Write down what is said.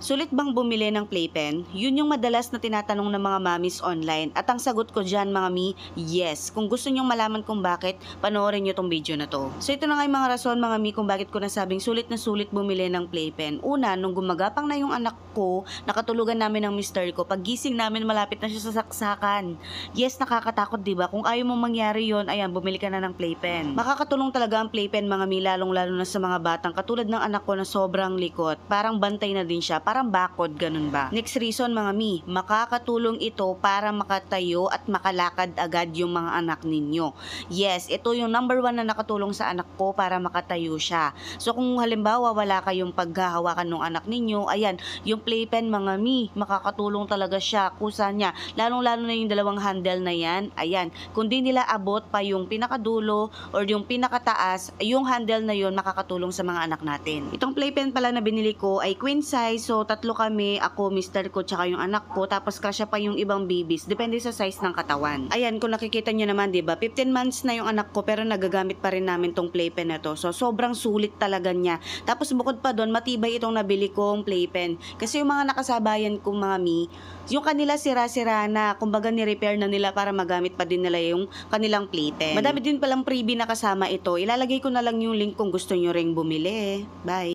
Sulit bang bumili ng playpen? Yun yung madalas na tinatanong ng mga mommies online. At ang sagot ko dyan mga mi, yes. Kung gusto nyong malaman kung bakit, panoorin nyo tong video na to. So ito na nga yung mga rason mga mi kung bakit ko nasabing sulit na sulit bumili ng playpen. Una, nung gumagapang na yung anak ko, nakatulugan namin ng mister ko. Pag gising namin, malapit na siya sa saksakan. Yes, nakakatakot diba? Kung ayaw mong mangyari yon, ayan, bumili ka na ng playpen. Makakatulong talaga ang playpen mga mi, lalong-lalo na sa mga batang katulad ng anak ko na sobrang likot. Parang bantay na din siya. Parang bakod, ganun ba? Next reason mga mi, makakatulong ito para makatayo at makalakad agad yung mga anak ninyo. Yes, ito yung number 1 na nakatulong sa anak ko para makatayo siya. So kung halimbawa wala kayong paghahawakan ng anak ninyo, ayan, yung playpen mga mi, makakatulong talaga siya. Kusa niya, lalong-lalo na yung dalawang handle na yan, ayan, kung di nila abot pa yung pinakadulo or yung pinakataas, yung handle na yun makakatulong sa mga anak natin. Itong playpen pala na binili ko ay queen size, so tatlo kami, ako, mister ko, tsaka yung anak ko, tapos kasya pa yung ibang babies, depende sa size ng katawan. Ayan, kung nakikita nyo naman, diba, 15 months na yung anak ko, pero nagagamit pa rin namin tong playpen na to. So, sobrang sulit talaga niya. Tapos, bukod pa doon, matibay itong nabili kong playpen. Kasi yung mga nakasabayan kong mga mi, yung kanila sira-sira na, kumbaga ni-repair na nila para magamit pa din nila yung kanilang playpen. Madami din palang freebie na kasama ito. Ilalagay ko na lang yung link kung gusto nyo ring bumili. Bye!